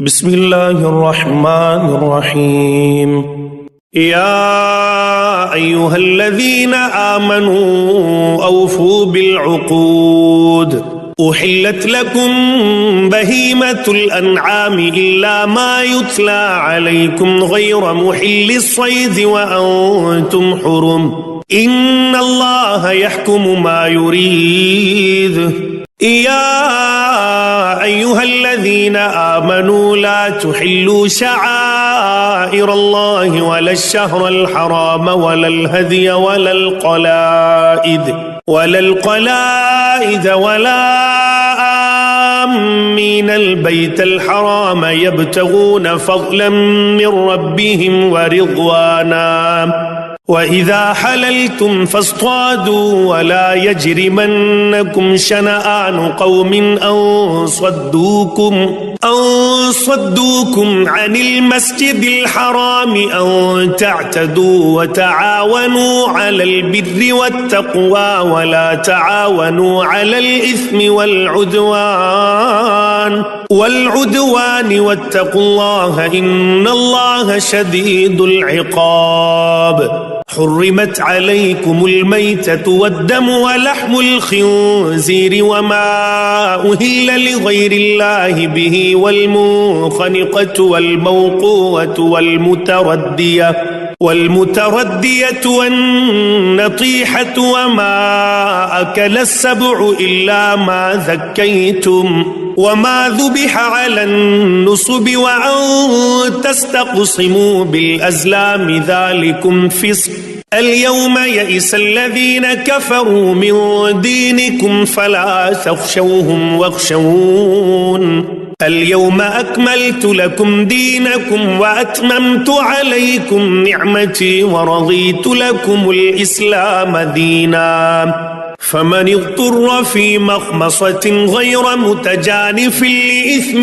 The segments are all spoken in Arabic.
بسم الله الرحمن الرحيم. يا أيها الذين آمنوا أوفوا بالعقود. أحلت لكم بهيمة الأنعام إلا ما يتلى عليكم غير محل الصيد وأنتم حرم. إن الله يحكم ما يريد. يا أيها الذين آمنوا لا تحلوا شعائر الله ولا الشهر الحرام ولا الهدي ولا القلائد ولا آمين البيت الحرام يبتغون فضلا من ربهم ورضوانا. وإذا حللتم فاصطادوا ولا يجرمنكم شنآن قوم أن صدوكم عن المسجد الحرام أن تعتدوا. وتعاونوا على البر والتقوى ولا تعاونوا على الإثم والعدوان واتقوا الله إن الله شديد العقاب. حرمت عليكم الميتة والدم ولحم الخنزير وما أهل لغير الله به والمنخنقة والموقوة والمتردية والنطيحة وما أكل السبع إلا ما ذكيتم وما ذبح على النصب وأن تستقسموا بالأزلام ذلكم فسق. اليوم يئس الذين كفروا من دينكم فلا تخشوهم واخشون. اليوم أكملت لكم دينكم وأتممت عليكم نعمتي ورضيت لكم الإسلام دينا. فمن اضطر في مخمصة غير متجانف لإثم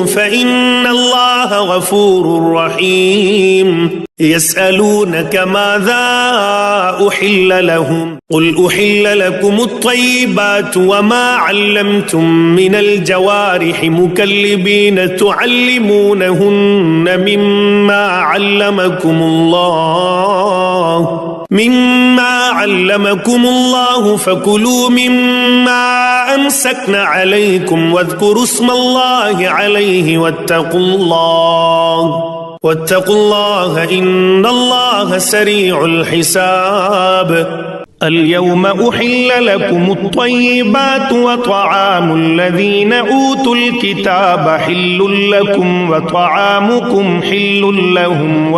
فإن الله غفور رحيم. يسألونك ماذا أحل لهم قل أحل لكم الطيبات وما علمتم من الجوارح مكلبين تعلمونهن مما علمكم الله فكلوا مما أمسكن عليكم واذكروا اسم الله عليه واتقوا الله إن الله سريع الحساب. اليوم أحل لكم الطيبات وطعام الذين أوتوا الكتاب حل لكم وطعامكم حل لهم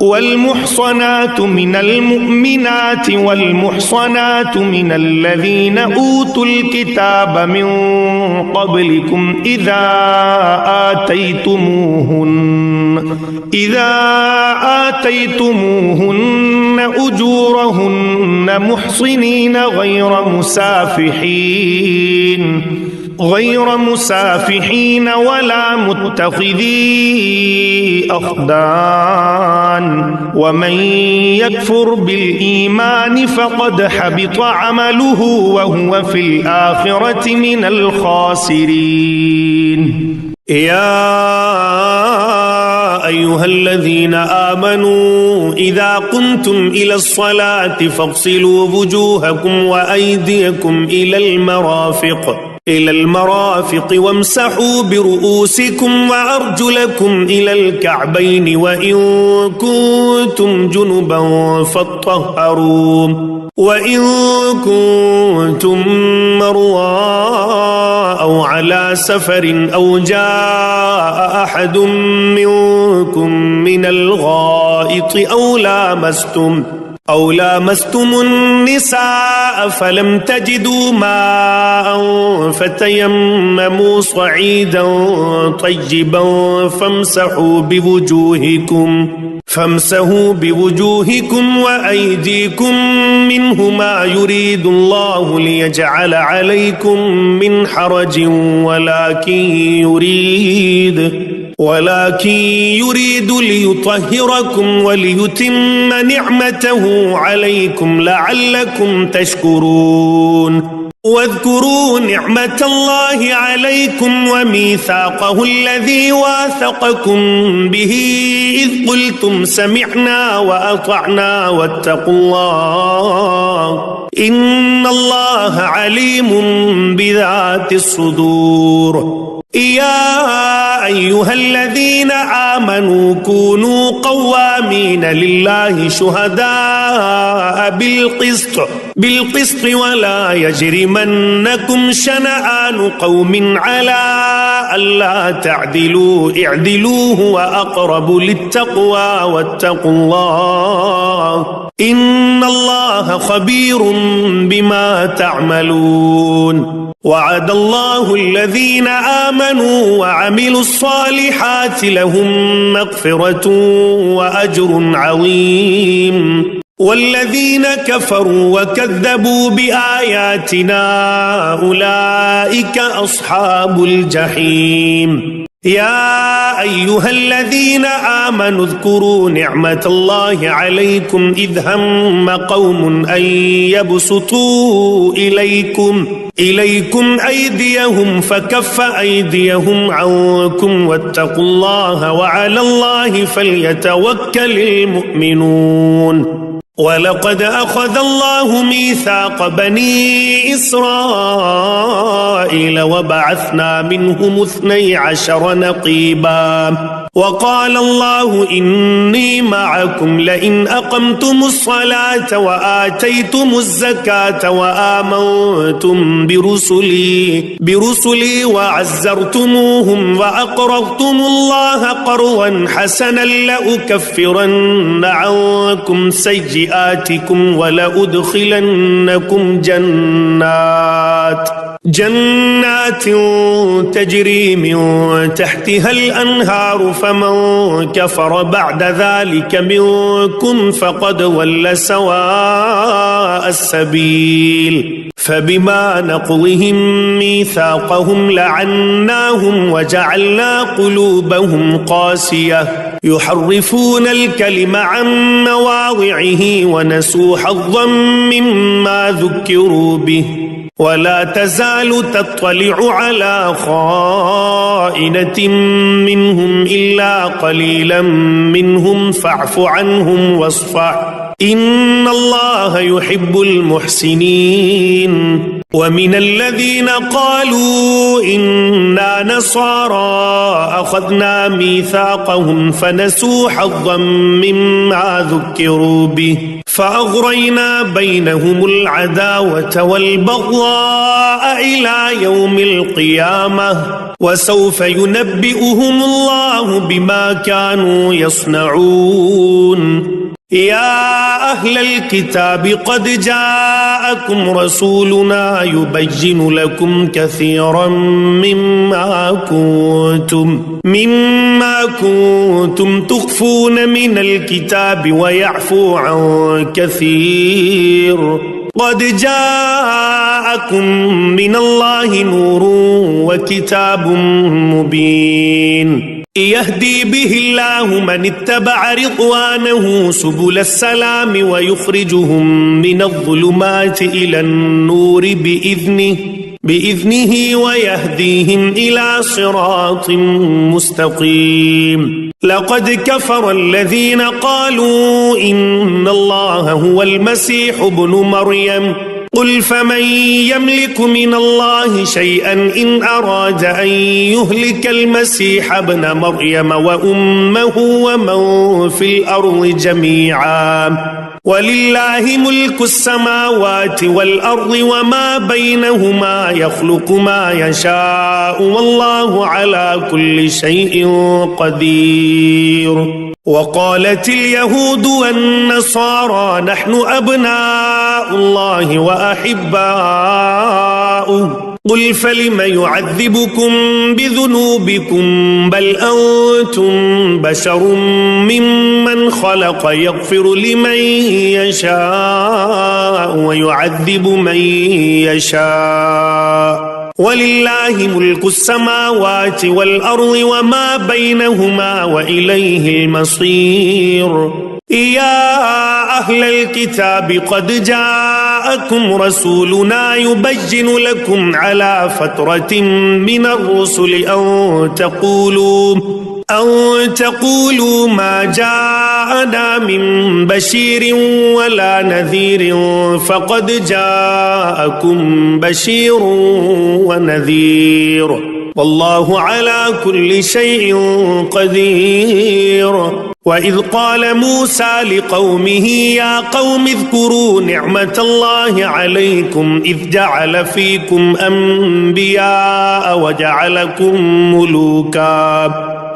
والمحصنات من المؤمنات والمحصنات من الذين أوتوا الكتاب من قبلكم إذا آتيتموهن أجورهن محصنين غير مسافحين ولا متخذي أخدان. ومن يكفر بالإيمان فقد حبط عمله وهو في الآخرة من الخاسرين. يا أيها الذين آمنوا إذا قمتم إلى الصلاة فاغسلوا وجوهكم وأيديكم إلى المرافق وامسحوا برؤوسكم وأرجلكم إلى الكعبين وإن كنتم جنبا فاطهروا وإن كنتم مرضى أو على سفر أو جاء أحد منكم من الغائط أو لامستم النساء فلم تجدوا ماء فتيمموا صعيدا طيبا فامسحوا بوجوهكم وأيديكم منه ما يريد الله ليجعل عليكم من حرج ولكن يريد ليطهركم وليتم نعمته عليكم لعلكم تشكرون. واذكروا نعمة الله عليكم وميثاقه الذي واثقكم به إذ قلتم سمعنا وأطعنا واتقوا الله إن الله عليم بذات الصدور. يا أيها الذين آمنوا كونوا قوامين لله شهداء بالقسط ولا يجرمنكم شنآن قوم على ألا تعدلوا اعدلوا هو أقرب للتقوى واتقوا الله إن الله خبير بما تعملون. وعد الله الذين آمنوا وعملوا الصالحات لهم مغفرة وأجر عظيم والذين كفروا وكذبوا بآياتنا أولئك أصحاب الجحيم. يا أيها الذين آمنوا اذكروا نعمة الله عليكم إذ هم قوم أن يبسطوا إليكم أيديهم فكف أيديهم عنكم واتقوا الله وعلى الله فليتوكل المؤمنون. ولقد أخذ الله ميثاق بني إسرائيل وبعثنا منهم 12 نقيبا وقال الله إني معكم لئن أقمتم الصلاة وآتيتم الزكاة وآمنتم برسلي وعزرتموهم وأقرضتم الله قرضا حسنا لأكفرن عنكم سيئاتكم ولأدخلنكم جنات تجري من تحتها الأنهار فمن كفر بعد ذلك منكم فقد ضل سواء السبيل. فبما نقضهم ميثاقهم لعناهم وجعلنا قلوبهم قاسية يحرفون الكلم عن مواضعه ونسوا حظا مما ذكروا به ولا تزال تطلع على خائنة منهم إلا قليلا منهم فاعف عنهم واصفح إن الله يحب المحسنين. ومن الذين قالوا إنا نصارى أخذنا ميثاقهم فنسوا حظا مما ذكروا به فأغرينا بينهم العداوة والبغضاء إلى يوم القيامة وسوف ينبئهم الله بما كانوا يصنعون. يا أهل الكتاب قد جاءكم رسولنا يبين لكم كثيرا مما كنتم تخفون من الكتاب ويعفو عن كثير. قد جاءكم من الله نور وكتاب مبين يهدي به الله من اتبع رضوانه سبل السلام ويخرجهم من الظلمات إلى النور بإذنه ويهديهم إلى صراط مستقيم. لقد كفر الذين قالوا إن الله هو المسيح ابن مريم قل فمن يملك من الله شيئا إن أراد أن يهلك المسيح ابن مريم وأمه ومن في الأرض جميعا ولله ملك السماوات والأرض وما بينهما يخلق ما يشاء والله على كل شيء قدير. وقالت اليهود والنصارى نحن أبناء الله وأحباؤه قل فلم يعذبكم بذنوبكم بل أنتم بشر ممن خلق يغفر لمن يشاء ويعذب من يشاء ولله ملك السماوات والأرض وما بينهما وإليه المصير. يا أهل الكتاب قد جاءكم رسولنا يبين لكم على فترة من الرسل أن تقولوا ما جاءنا من بشير ولا نذير فقد جاءكم بشير ونذير والله على كل شيء قدير. وإذ قال موسى لقومه يا قوم اذكروا نعمة الله عليكم إذ جعل فيكم أنبياء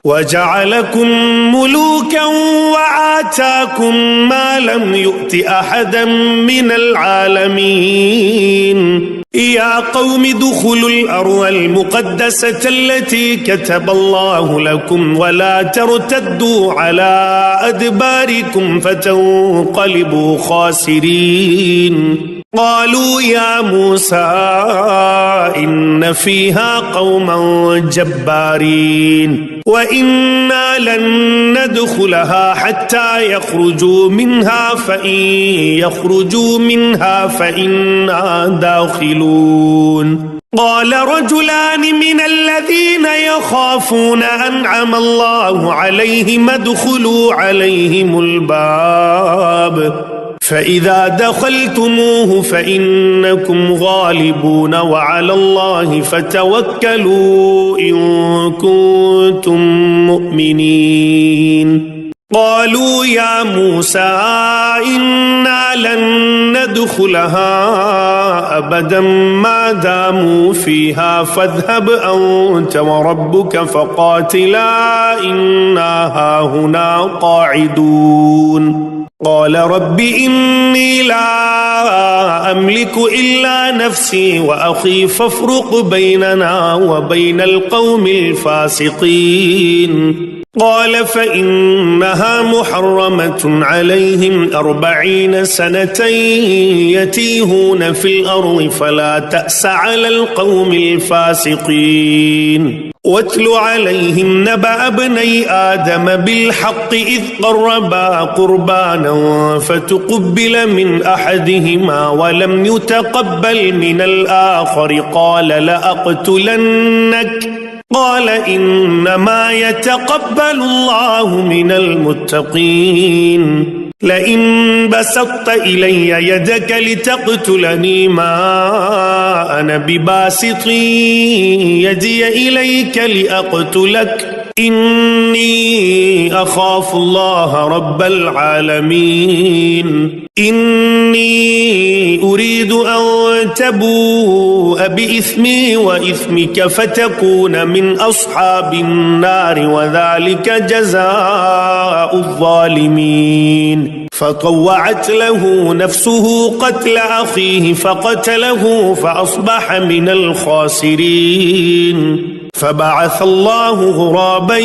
وجعلكم ملوكا وآتاكم ما لم يؤت أحدا من العالمين. يا قوم ادخلوا الأرض المقدسة التي كتب الله لكم ولا ترتدوا على أدباركم فتنقلبوا خاسرين. قالوا يا موسى إن فيها قوما جبارين وإنا لن ندخلها حتى يخرجوا منها فإن يخرجوا منها فإنا داخلون. قال رجلان من الذين يخافون أنعم الله عليهم ادخلوا عليهم الباب فإذا دخلتموه فإنكم غالبون وعلى الله فتوكلوا إن كنتم مؤمنين. قالوا يا موسى إنا لن ندخلها أبدا ما داموا فيها فاذهب أنت وربك فقاتلا إنا هاهنا قاعدون. قال رب إني لا أملك إلا نفسي وأخي فافرق بيننا وبين القوم الفاسقين. قال فإنها محرمة عليهم 40 سنة يتيهون في الأرض فلا تأس على القوم الفاسقين. واتل عليهم نبأ ابني آدم بالحق إذ قربا قربانا فتقبل من أحدهما ولم يتقبل من الآخر قال لأقتلنك قال إنما يتقبل الله من المتقين. لئن بسطت إلي يدك لتقتلني ما أنا بباسط يدي إليك لأقتلك إني أخاف الله رب العالمين. إني أريد أن تبوء بإثمي وإثمك فتكون من أصحاب النار وذلك جزاء الظالمين. فطوعت له نفسه قتل أخيه فقتله فأصبح من الخاسرين. فبعث الله غرابا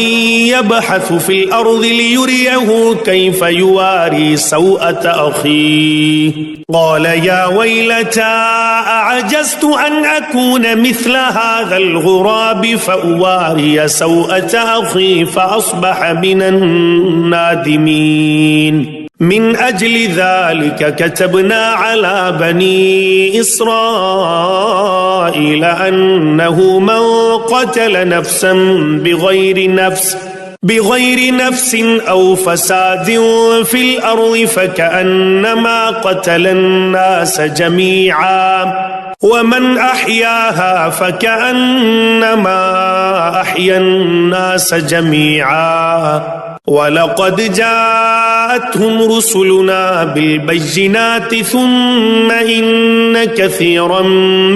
يبحث في الأرض ليريه كيف يواري سوءة أخيه. قال يا ويلتى أعجزت أن أكون مثل هذا الغراب فأواري سوءة أخي فأصبح من النادمين. من أجل ذلك كتبنا على بني إسرائيل أنه من قتل نفسا بغير نفس أو فساد في الأرض فكأنما قتل الناس جميعا ومن أحياها فكأنما أحيا الناس جميعا. ولقد جاءتهم رسلنا بالبينات ثم إن كثيرا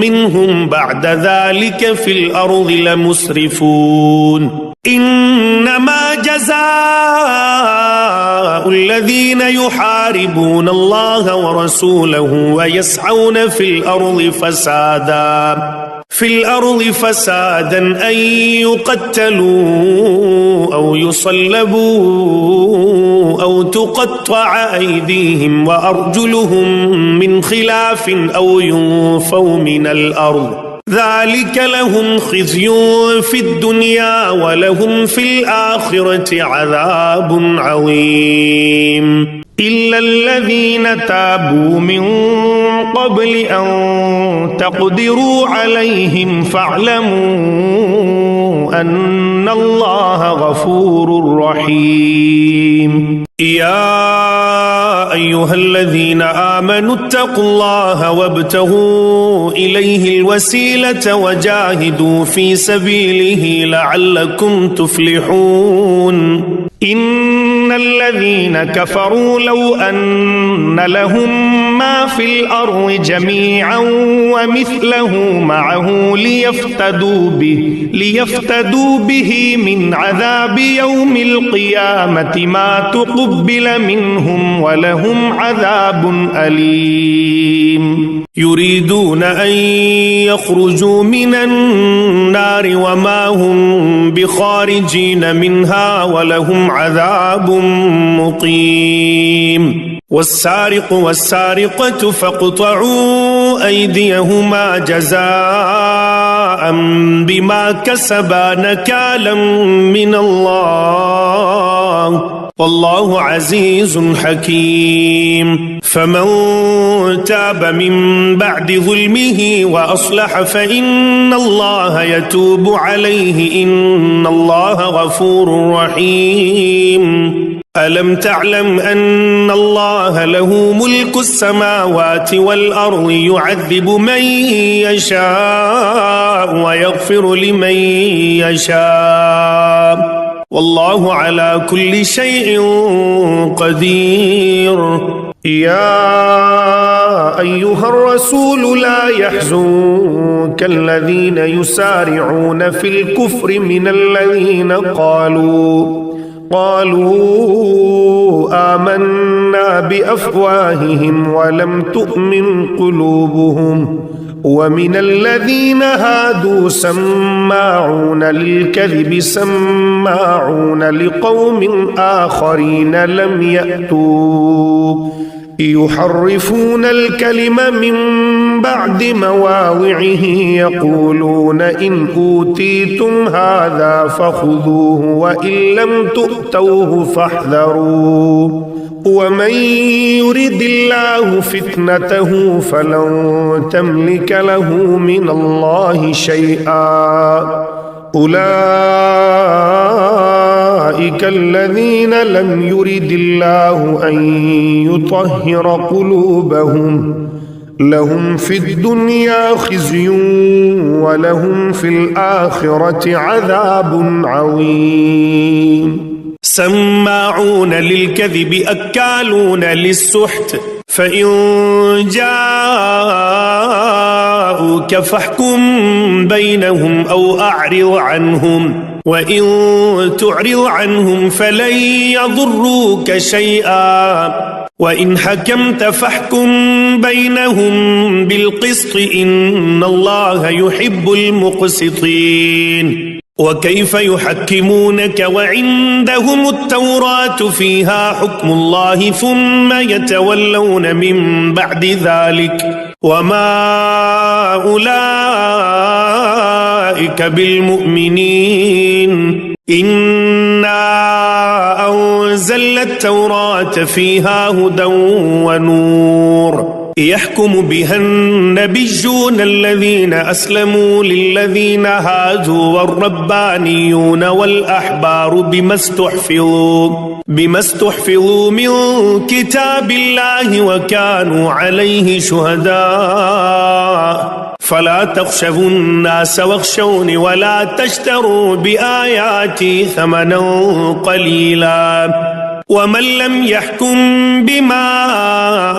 منهم بعد ذلك في الأرض لمسرفون. إنما جزاء الذين يحاربون الله ورسوله ويسعون في الأرض فسادا أن يقتلوا أو يصلبوا أو تقطع أيديهم وأرجلهم من خلاف أو ينفوا من الأرض ذلك لهم خزي في الدنيا ولهم في الآخرة عذاب عظيم. إلا الذين تابوا من قبل أن تقدروا عليهم فاعلموا أن الله غفور رحيم. يا أيها الذين آمنوا اتقوا الله وابتغوا إليه الوسيلة وجاهدوا في سبيله لعلكم تفلحون. إن الذين كفروا لو أن لهم ما في الأرض جميعا ومثله معه ليفتدوا به من عذاب يوم القيامة ما تقبل منهم ولهم عذاب أليم. يريدون أن يخرجوا من النار وما هم بخارجين منها ولهم عذاب مقيم. والسارق والسارقة فاقطعوا أيديهما جزاء بما كسبا نكالا من الله والله عزيز حكيم. فمن تاب من بعد ظلمه وأصلح فإن الله يتوب عليه إن الله غفور رحيم. ألم تعلم أن الله له ملك السماوات والأرض يعذب من يشاء ويغفر لمن يشاء والله على كل شيء قدير. يا أيها الرسول لا يحزنك الذين يسارعون في الكفر من الذين قالوا آمنا بأفواههم ولم تؤمن قلوبهم ومن الذين هادوا سماعون للكذب سماعون لقوم آخرين لم يأتوا يحرفون الكلم من بعد مواضعه يقولون إن أوتيتم هذا فخذوه وإن لم تؤتوه فاحذروا ومن يرد الله فتنته فلن تملك له من الله شيئا. أولئك الذين لم يرد الله أن يطهر قلوبهم لهم في الدنيا خزي ولهم في الآخرة عذاب عظيم. سماعون للكذب أكالون للسحت فإن جاءوك فاحكم بينهم أو أعرض عنهم وإن تعرض عنهم فلن يضروك شيئا وإن حكمت فاحكم بينهم بالقسط إن الله يحب المقسطين. وكيف يحكمونك وعندهم التوراة فيها حكم الله ثم يتولون من بعد ذلك وما أولئك بالمؤمنين. إنا أنزلنا التوراة فيها هدى ونور يحكم بها النبيون الذين أسلموا للذين هادوا والربانيون والأحبار بما استحفظوا من كتاب الله وكانوا عليه شهداء فلا تخشوا الناس واخشوني ولا تشتروا بآياتي ثمنا قليلا ومن لم يحكم بما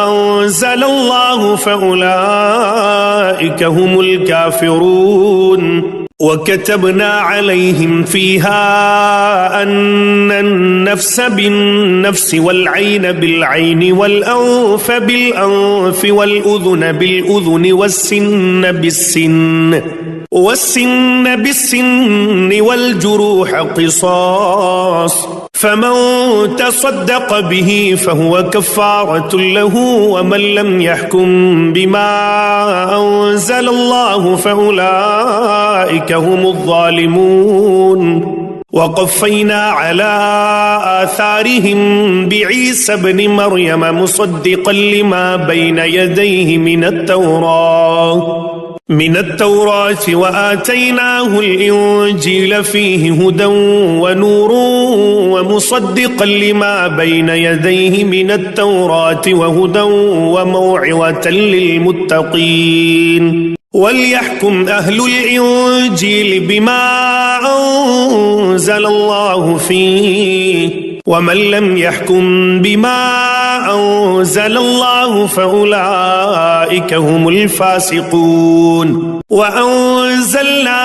أنزل الله فأولئك هم الكافرون. وكتبنا عليهم فيها أن النفس بالنفس والعين بالعين والأنف بالأنف والأذن بالأذن والسن بالسن والجروح قصاص فمن تصدق به فهو كفارة له ومن لم يحكم بما أنزل الله فأولئك هم الظالمون. وقفينا على آثارهم بعيسى ابن مريم مصدقا لما بين يديه من التوراة وآتيناه الإنجيل فيه هدى ونور ومصدقا لما بين يديه من التوراة وهدى وموعظة للمتقين وليحكم أهل الإنجيل بما أنزل الله فيه ومن لم يحكم بما أنزل الله فأولئك هم الفاسقون وأنزلنا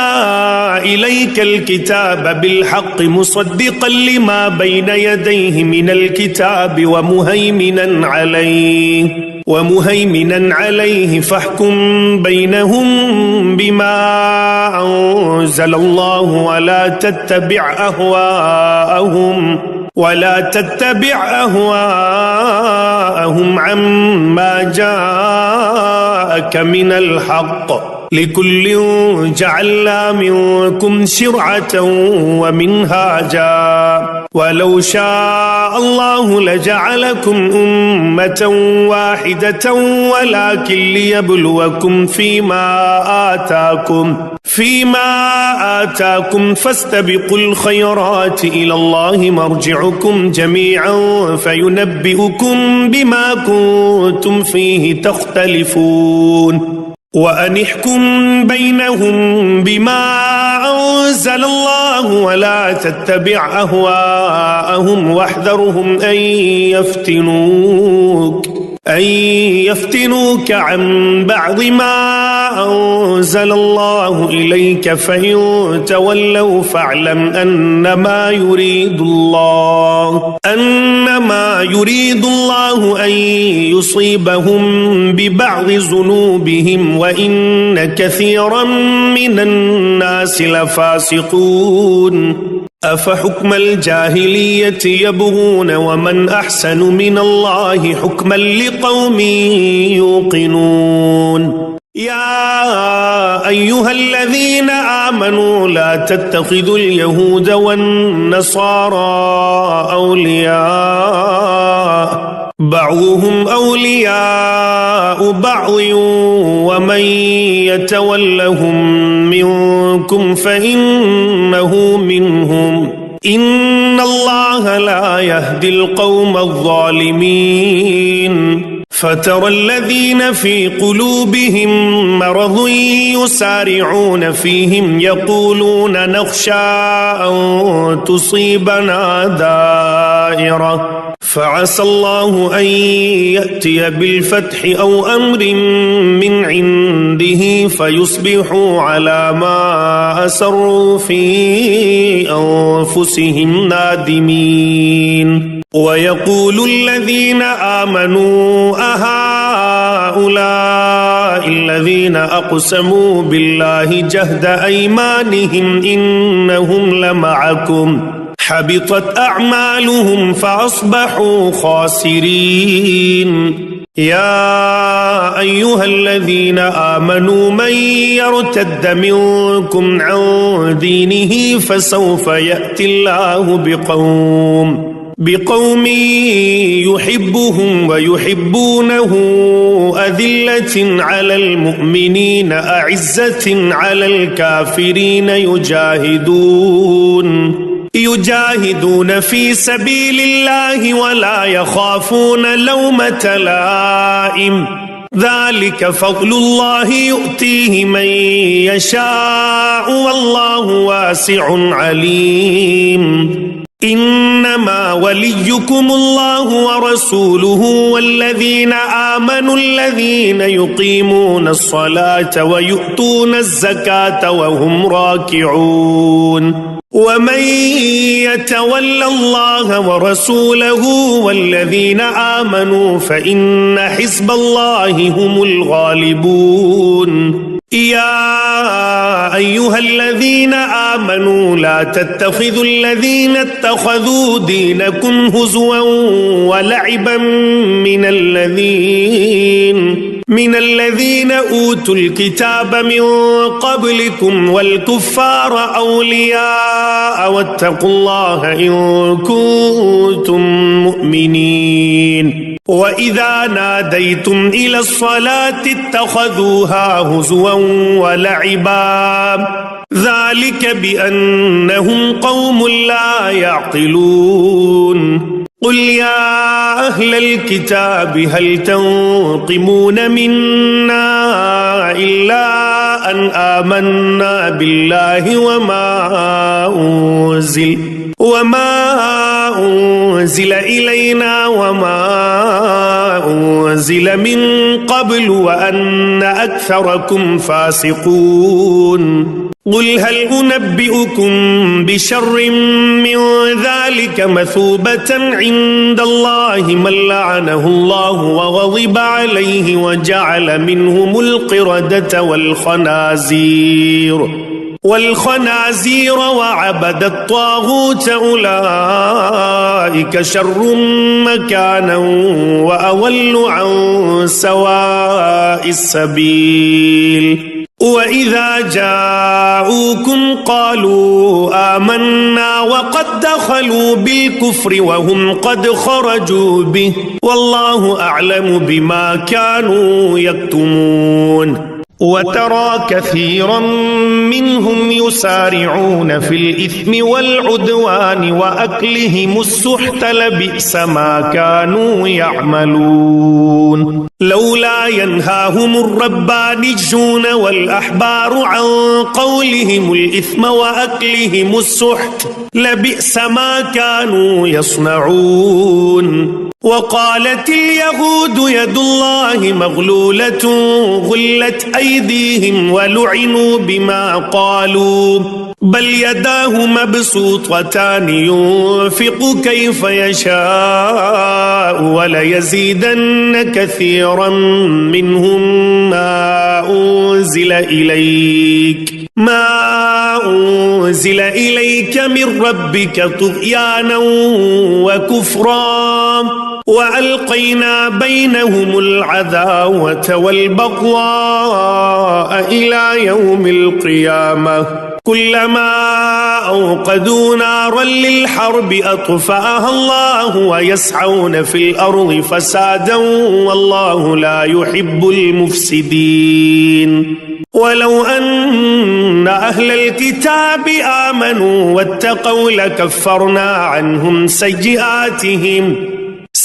إليك الكتاب بالحق مصدقا لما بين يديه من الكتاب ومهيمنا عليه فاحكم بينهم بما أنزل الله ولا تتبع أهواءهم عما جاءك من الحق لكل جعلنا منكم شرعة ومنهاجا ولو شاء الله لجعلكم أمة واحدة ولكن ليبلوكم فيما آتاكم فاستبقوا الخيرات إلى الله مرجعكم جميعا فينبئكم بما كنتم فيه تختلفون وأن احكم بينهم بما أنزل الله ولا تتبع أهواءهم واحذرهم أن يفتنوك عن بعض ما أنزل الله إليك فإن تولوا فاعلم أنما يريد الله أن يصيبهم ببعض ذنوبهم وإن كثيرا من الناس لفاسقون أفحكم الجاهلية يبغون ومن أحسن من الله حكما لقوم يوقنون يا أيها الذين آمنوا لا تتخذوا اليهود والنصارى أولياء بعضهم أولياء بعض ومن يتولهم منكم فإنه منهم إن الله لا يهدي القوم الظالمين فترى الذين في قلوبهم مرض يسارعون فيهم يقولون نخشى أن تصيبنا دائرة فعسى الله أن يأتي بالفتح أو أمر من عنده فيصبحوا على ما أسروا في أنفسهم نادمين ويقول الذين آمنوا أهؤلاء الذين أقسموا بالله جهد أيمانهم إنهم لمعكم حبطت أعمالهم فأصبحوا خاسرين يا أيها الذين آمنوا من يرتد منكم عن دينه فسوف يأتي الله بقوم يحبهم ويحبونه أذلة على المؤمنين أعزة على الكافرين يجاهدون في سبيل الله ولا يخافون لومة لائم ذلك فضل الله يؤتيه من يشاء والله واسع عليم إنما وليكم الله ورسوله والذين آمنوا الذين يقيمون الصلاة ويؤتون الزكاة وهم راكعون ومن يتول الله ورسوله والذين آمنوا فإن حزب الله هم الغالبون يا أيها الذين آمنوا لا تتخذوا الذين اتخذوا دينكم هزوا ولعبا من الذين أوتوا الكتاب من قبلكم والكفار أولياء واتقوا الله إن كنتم مؤمنين وإذا ناديتم إلى الصلاة اتخذوها هزوا ولعبا ذلك بأنهم قوم لا يعقلون قل يا أهل الكتاب هل تنقمون منا إلا أن آمنا بالله وما أنزل إلينا وما أنزل من قبل وأن أكثركم فاسقون قل هل أنبئكم بشر من ذلك مثوبة عند الله من لعنه الله وغضب عليه وجعل منهم القردة والخنازير وعبد الطاغوت أولئك شر مكانا وأضل عن سواء السبيل وإذا جاءوكم قالوا آمنا وقد دخلوا بالكفر وهم قد خرجوا به والله أعلم بما كانوا يكتمون وترى كثيرا منهم يسارعون في الإثم والعدوان وأكلهم السحت لبئس ما كانوا يعملون لولا ينهاهم الربانيون والأحبار عن قولهم الإثم وأكلهم السحت لبئس ما كانوا يصنعون وقالت اليهود يد الله مغلولة غلت أيديهم ولعنوا بما قالوا بل يداه مبسوطتان ينفق كيف يشاء وليزيدن كثيرا منهم ما أنزل إليك من ربك طغيانا وكفرا وألقينا بينهم العداوة والبغضاء إلى يوم القيامة كلما أوقدوا نارا للحرب أطفأها الله ويسعون في الأرض فسادا والله لا يحب المفسدين ولو أن أهل الكتاب آمنوا واتقوا لكفرنا عنهم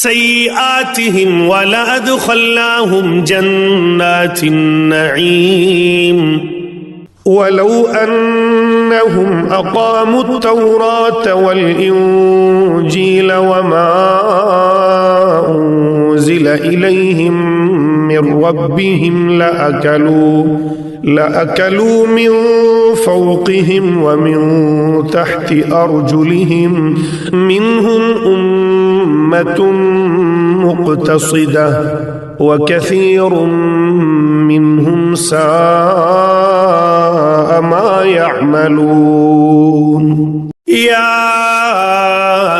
سيئاتهم ولأدخلناهم جنات النعيم ولو أنهم أقاموا التوراة والإنجيل وما أنزل إليهم من ربهم لأكلوا من فوقهم ومن تحت أرجلهم منهم أمة مقتصدة وكثير منهم ساء ما يعملون يا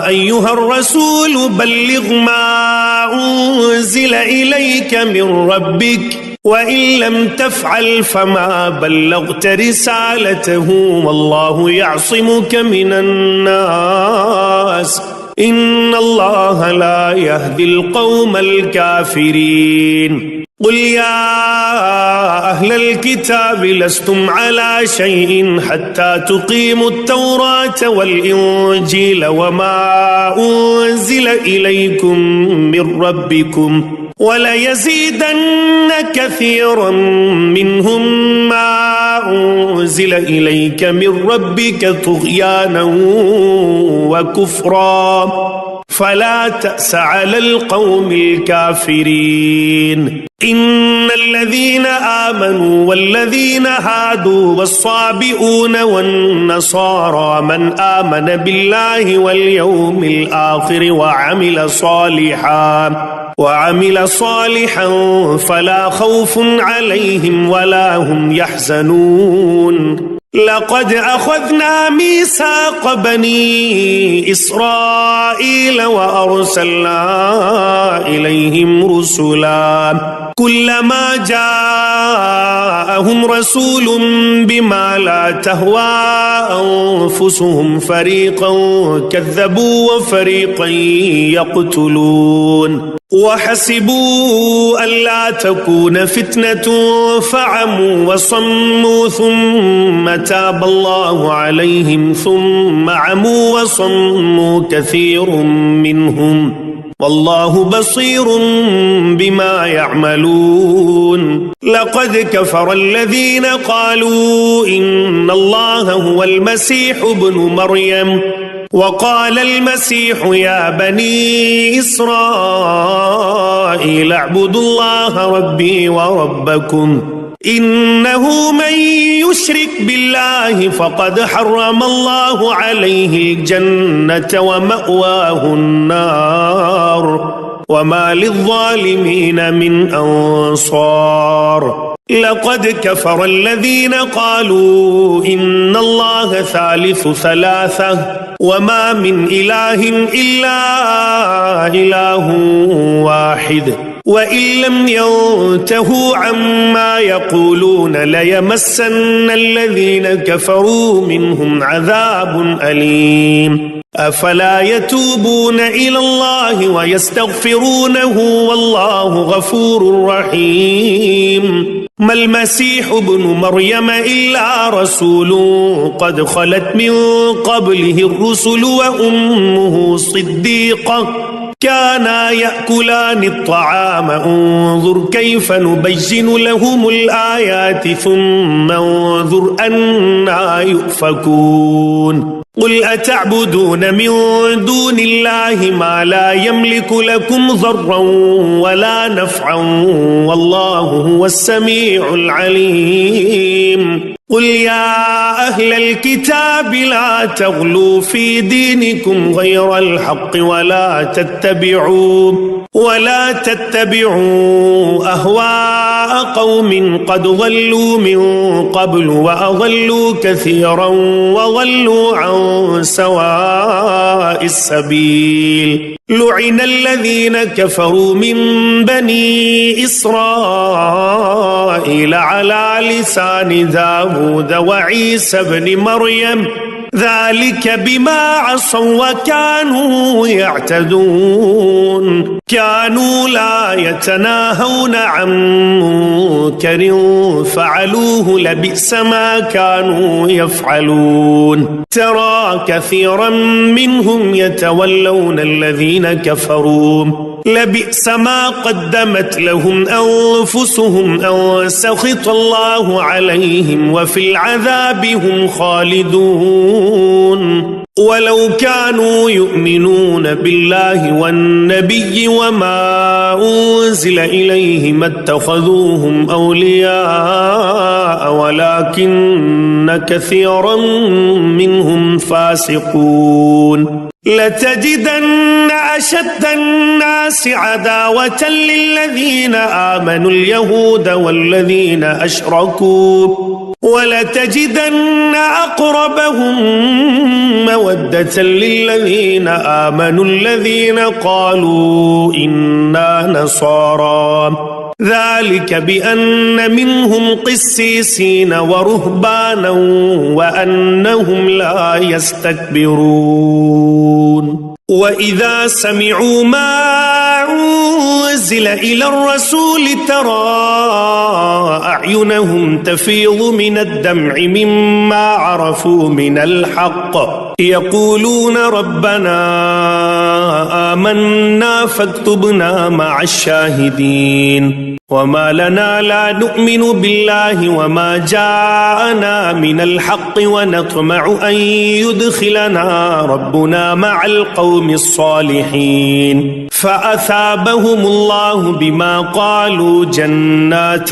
أيها الرسول بلغ ما أنزل إليك من ربك وإن لم تفعل فما بلغت رسالته والله يعصمك من الناس إن الله لا يهدي القوم الكافرين قل يا أهل الكتاب لستم على شيء حتى تقيموا التوراة والإنجيل وما أنزل إليكم من ربكم وليزيدن كثيرا منهم ما أنزل إليك من ربك طغيانا وكفرا فلا تأس على القوم الكافرين إن الذين آمنوا والذين هادوا والصابئون والنصارى من آمن بالله واليوم الآخر وعمل صالحا فلا خوف عليهم ولا هم يحزنون لقد أخذنا ميثاق بني إسرائيل وأرسلنا إليهم رسلا كلما جاءهم رسول بما لا تهوى أنفسهم فريقا كذبوا وفريقا يقتلون وحسبوا ألا تكون فتنة فعموا وصموا ثم تاب الله عليهم ثم عموا وصموا كثير منهم والله بصير بما يعملون لقد كفر الذين قالوا إن الله هو المسيح ابن مريم وقال المسيح يا بني إسرائيل اعبدوا الله ربي وربكم إنه من يشرك بالله فقد حرم الله عليه الجنة ومأواه النار وما للظالمين من أنصار لقد كفر الذين قالوا إن الله ثالث ثلاثة وما من إله إلا إله واحد وإن لم ينتهوا عما يقولون ليمسن الذين كفروا منهم عذاب أليم أفلا يتوبون إلى الله ويستغفرونه والله غفور رحيم ما المسيح ابن مريم إلا رسول قد خلت من قبله الرسل وأمه صديقة كانا يأكلان الطعام انظر كيف نبين لهم الآيات ثم انظر أنا يؤفكون قل أتعبدون من دون الله ما لا يملك لكم ضرا ولا نفعا والله هو السميع العليم قل يا أهل الكتاب لا تغلوا في دينكم غير الحق ولا تتبعوا أهواء قوم قد ضلوا من قبل وأضلوا كثيرا وضلوا عن سواء السبيل لعن الذين كفروا من بني إسرائيل على لسان داود وعيسى بن مريم ذلك بما عصوا وكانوا يعتدون كانوا لا يتناهون عن منكر فعلوه لبئس ما كانوا يفعلون ترى كثيرا منهم يتولون الذين كفروا لبئس ما قدمت لهم أنفسهم أن سخط الله عليهم وفي العذاب هم خالدون ولو كانوا يؤمنون بالله والنبي وما أنزل إليه ما اتخذوهم أولياء ولكن كثيرا منهم فاسقون لتجدن أشد الناس عداوة للذين آمنوا اليهود والذين أشركوا ولتجدن أقربهم مودة للذين آمنوا الذين قالوا إنا نصارى ذلك بأن منهم قسيسين ورهبانا وأنهم لا يستكبرون وإذا سمعوا ما أنزل إلى الرسول ترى أعينهم تفيض من الدمع مما عرفوا من الحق يقولون ربنا آمنا فاكتبنا مع الشاهدين وما لنا لا نؤمن بالله وما جاءنا من الحق ونطمع أن يدخلنا ربنا مع القوم الصالحين فأثابهم الله بما قالوا جنات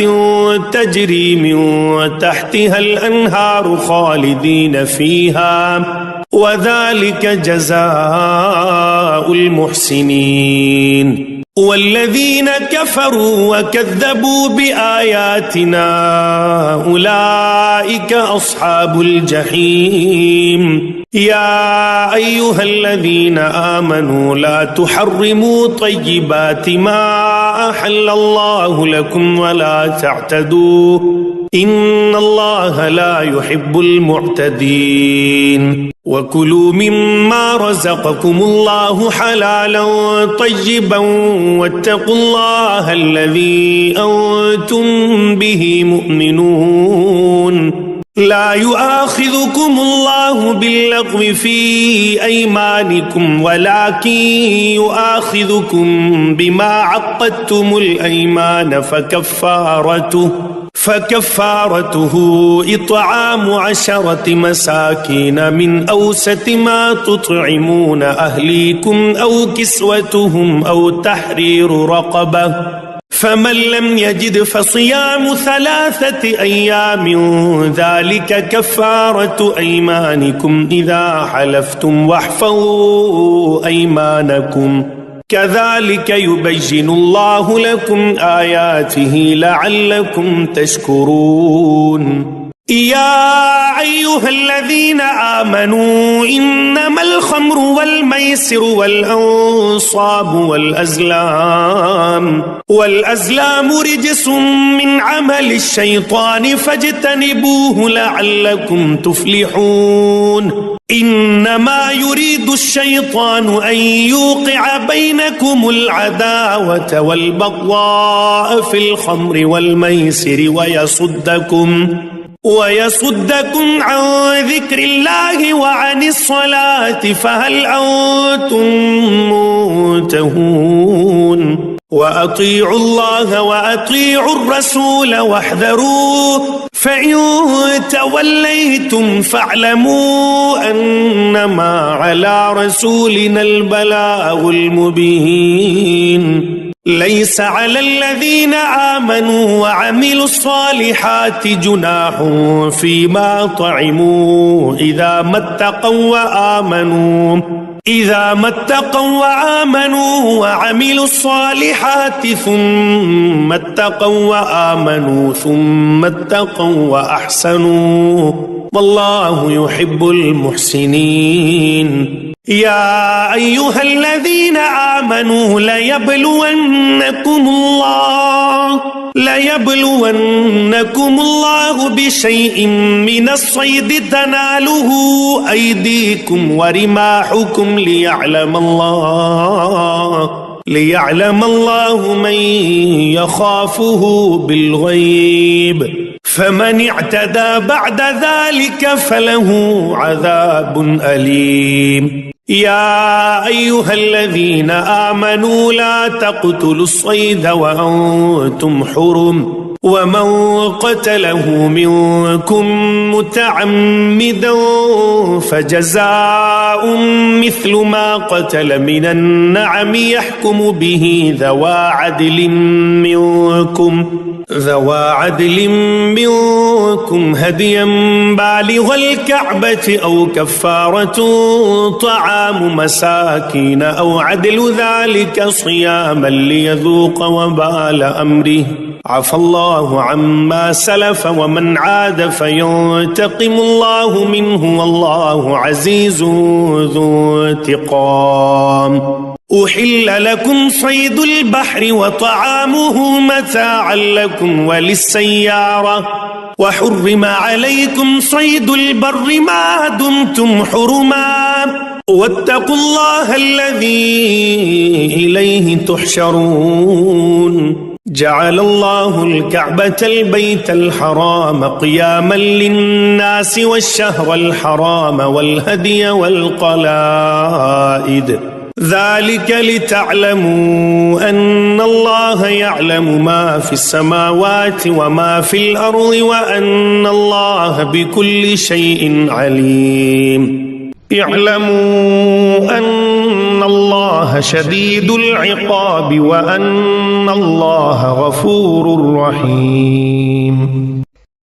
تجري من تحتها الأنهار خالدين فيها وذلك جزاء المحسنين والذين كفروا وكذبوا بآياتنا أولئك أصحاب الجحيم يا أيها الذين آمنوا لا تحرموا طيبات ما أحل الله لكم ولا تعتدوا إن الله لا يحب المعتدين وكلوا مما رزقكم الله حلالا طيبا واتقوا الله الذي أنتم به مؤمنون لا يؤاخذكم الله باللغو في أيمانكم ولكن يؤاخذكم بما عقدتم الأيمان فكفارته إطعام 10 مساكين من أوسط ما تطعمون أهليكم أو كسوتهم أو تحرير رقبة فمن لم يجد فصيام 3 أيام ذلك كفارة أيمانكم إذا حلفتم واحفظوا أيمانكم كذلك يبين الله لكم آياته لعلكم تشكرون يا أيها الذين آمنوا إنما الخمر والميسر والأنصاب والأزلام رجس من عمل الشيطان فاجتنبوه لعلكم تفلحون إنما يريد الشيطان أن يوقع بينكم العداوة والبغضاء في الخمر والميسر ويصدكم عن ذكر الله وعن الصلاة فهل أنتم منتهون وأطيعوا الله وأطيعوا الرسول واحذروا فإن توليتم فاعلموا أنما على رسولنا البلاغ المبين ليس على الذين آمنوا وعملوا الصالحات جناح فيما طعموا إذا ما اتقوا وآمنوا وعملوا الصالحات ثم اتقوا وآمنوا ثم اتقوا وأحسنوا والله يحب المحسنين يا أيها الذين آمنوا ليبلونكم الله بشيء من الصيد تناله أيديكم ورماحكم ليعلم الله من يخافه بالغيب فمن اعتدى بعد ذلك فله عذاب أليم يا أيها الذين آمنوا لا تقتلوا الصيد وأنتم حرم ومن قتله منكم متعمدا فجزاء مثل ما قتل من النعم يحكم به ذوى عدل منكم هديا بالغ الكعبة أو كفارة طعام مساكين أو عدل ذلك صياما ليذوق وبال أمره عفى الله عما سلف ومن عاد فينتقم الله منه والله عزيز ذو انتقام أحل لكم صيد البحر وطعامه متاعا لكم وللسيارة وحرم عليكم صيد البر ما دمتم حرما واتقوا الله الذي إليه تحشرون جعل الله الكعبة البيت الحرام قياما للناس والشهر الحرام والهدي والقلائد ذلك لتعلموا أن الله يعلم ما في السماوات وما في الأرض وأن الله بكل شيء عليم اعلموا أن الله شديد العقاب وأن الله غفور رحيم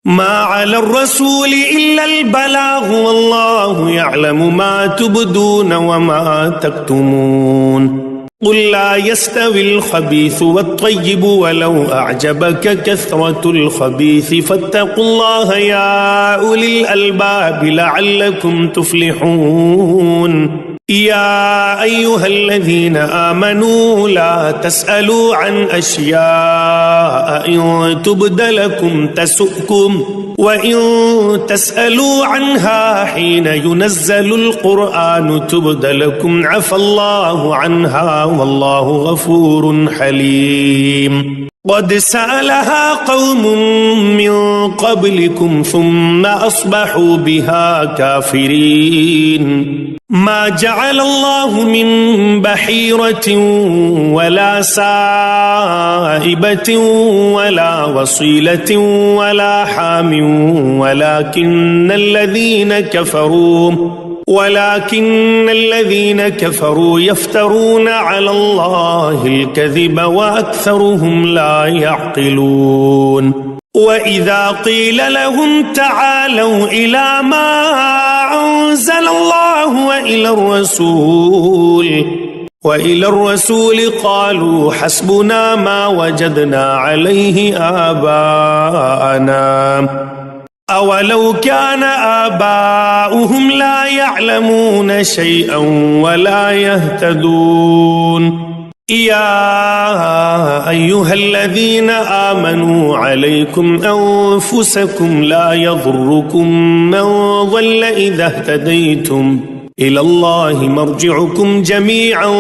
ما على الرسول إلا البلاغ والله يعلم ما تبدون وما تكتمون قل لا يستوي الخبيث والطيب ولو أعجبك كثرة الخبيث فاتقوا الله يا أولي الألباب لعلكم تفلحون يا أيها الذين آمنوا لا تسألوا عن أشياء إن تبد لكم تسؤكم وإن تسألوا عنها حين ينزل القرآن تبد لكم عفى الله عنها والله غفور حليم. قد سألها قوم من قبلكم ثم أصبحوا بها كافرين. ما جعل الله من بحيرة ولا سائبة ولا وصيلة ولا حام ولكن الذين كفروا يفترون على الله الكذب وأكثرهم لا يعقلون. وإذا قيل لهم تعالوا إلى ما أنزل الله وإلى الرسول قالوا حسبنا ما وجدنا عليه آباءنا أولو كان آباؤهم لا يعلمون شيئا ولا يهتدون. يا أيها الذين آمنوا عليكم أنفسكم لا يضركم من ضل إذا اهتديتم إلى الله مرجعكم جميعا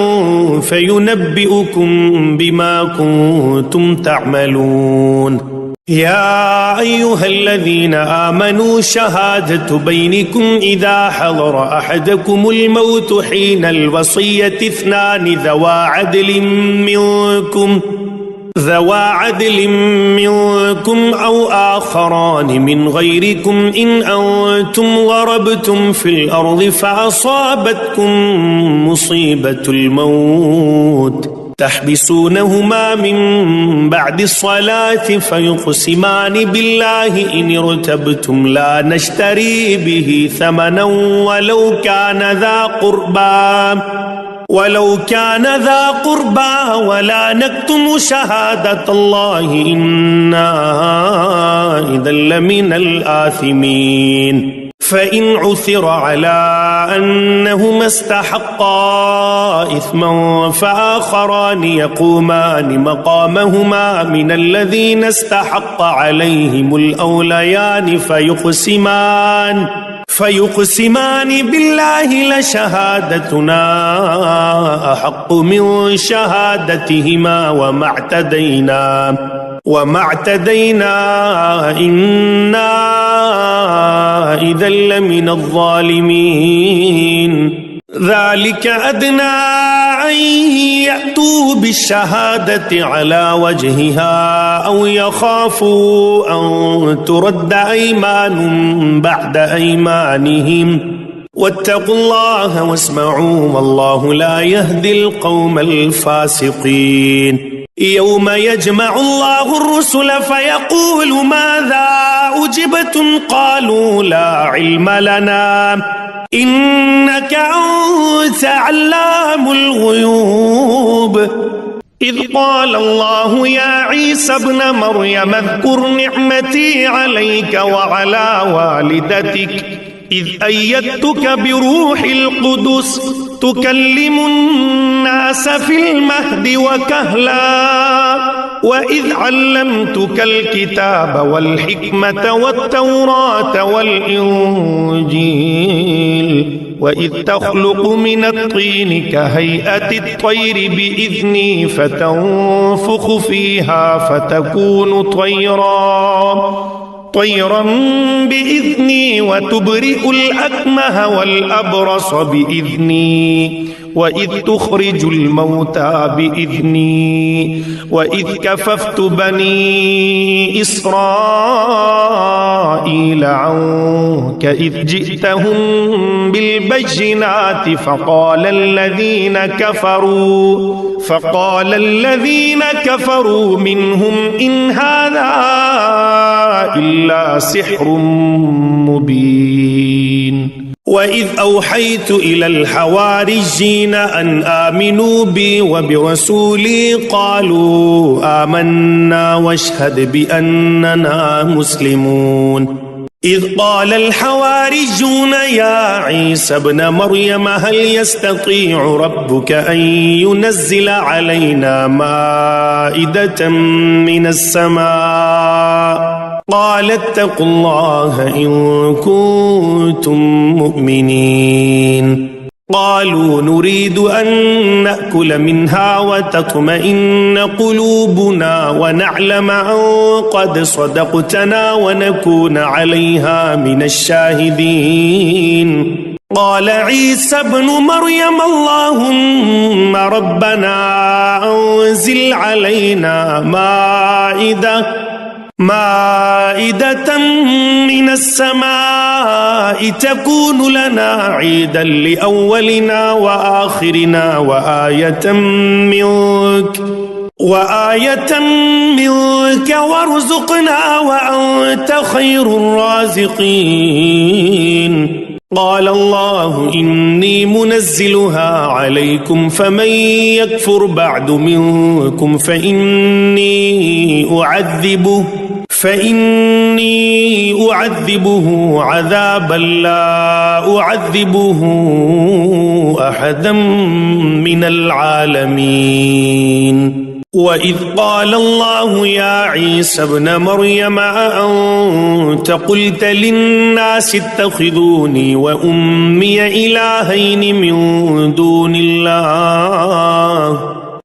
فينبئكم بما كنتم تعملون. يا أيها الذين آمنوا شهادة بينكم إذا حضر أحدكم الموت حين الوصية اثنان ذوى عدل منكم أو آخران من غيركم إن أنتم ضربتم في الأرض فأصابتكم مصيبة الموت تحبسونهما من بعد الصلاة فيقسمان بالله إن ارتبتم لا نشتري به ثمنا ولو كان ذا قربى ولا نكتم شهادة الله إنا إذا لمن الآثمين. فإن عثر على أنهما استحقا إثما فآخران يقومان مقامهما من الذين استحق عليهم الأوليان فيقسمان بالله لشهادتنا أحق من شهادتهما وما اعتدينا إنا إذا لمن الظالمين. ذلك أدنى أن يأتوا بالشهادة على وجهها أو يخافوا أن ترد أيمان بعد أيمانهم واتقوا الله واسمعوا والله لا يهدي القوم الفاسقين. يوم يجمع الله الرسل فيقول ماذا أجبتم قالوا لا علم لنا إنك أنت علام الغيوب. إذ قال الله يا عيسى ابن مريم اذكر نعمتي عليك وعلى والدتك إذ أيدتك بروح القدس تكلم الناس في المهد وكهلا وإذ علمتك الكتاب والحكمة والتوراة والإنجيل وإذ تخلق من الطين كهيئة الطير بإذني فتنفخ فيها فتكون طيرا بإذني وتبرئ الأكمه والأبرص بإذني وإذ تخرج الموتى بإذني وإذ كففت بني إسرائيل عنك إذ جئتهم بالبينات فقال الذين كفروا منهم إن هذا إلا سحر مبين. وإذ أوحيت إلى الحواريين أن آمنوا بي وبرسولي قالوا آمنا واشهد بأننا مسلمون. إذ قال الحواريون يا عيسى ابن مريم هل يستطيع ربك أن ينزل علينا مائدة من السماء قال اتقوا الله إن كنتم مؤمنين قالوا نريد أن نأكل منها وتطمئن قلوبنا ونعلم أن قد صدقتنا ونكون عليها من الشاهدين قال عيسى ابن مريم اللهم ربنا أنزل علينا مائدة من السماء تكون لنا عيدا لأولنا وآخرنا وآية منك وارزقنا وأنت خير الرازقين قال الله إني منزلها عليكم فمن يكفر بعد منكم فإني أعذبه عذابا لا أعذبه أحدا من العالمين وإذ قال الله يا عيسى ابن مريم أأنت قلت للناس اتخذوني وأمي إلهين من دون الله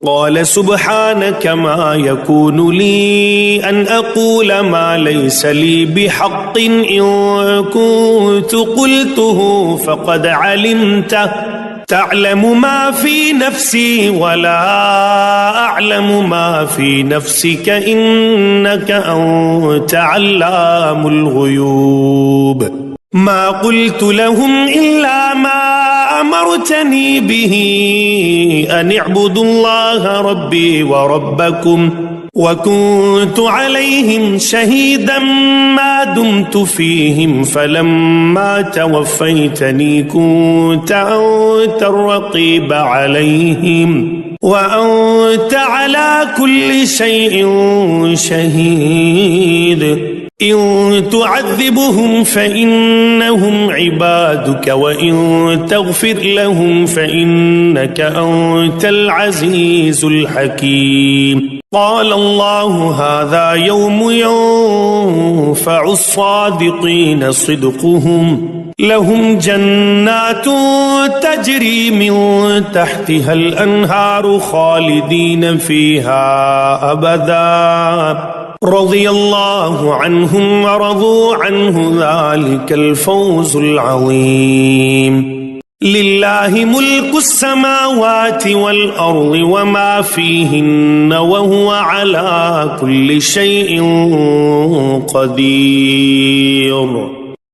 قال سبحانك ما يكون لي أن أقول ما ليس لي بحق إن كنت قلته فقد علمته تعلم ما في نفسي ولا أعلم ما في نفسك إنك أنت علام الغيوب ما قلت لهم إلا ما أمرتني به أن اعبدوا الله ربي وربكم وكنت عليهم شهيدا ما دمت فيهم فلما توفيتني كنت أنت الرقيب عليهم وأنت على كل شيء شهيد إن تعذبهم فإنهم عبادك وإن تغفر لهم فإنك أنت العزيز الحكيم قال الله هذا يوم ينفع الصادقين صدقهم لهم جنات تجري من تحتها الأنهار خالدين فيها أبدا رضي الله عنهم ورضوا عنه ذلك الفوز العظيم لله ملك السماوات والأرض وما فيهن وهو على كل شيء قدير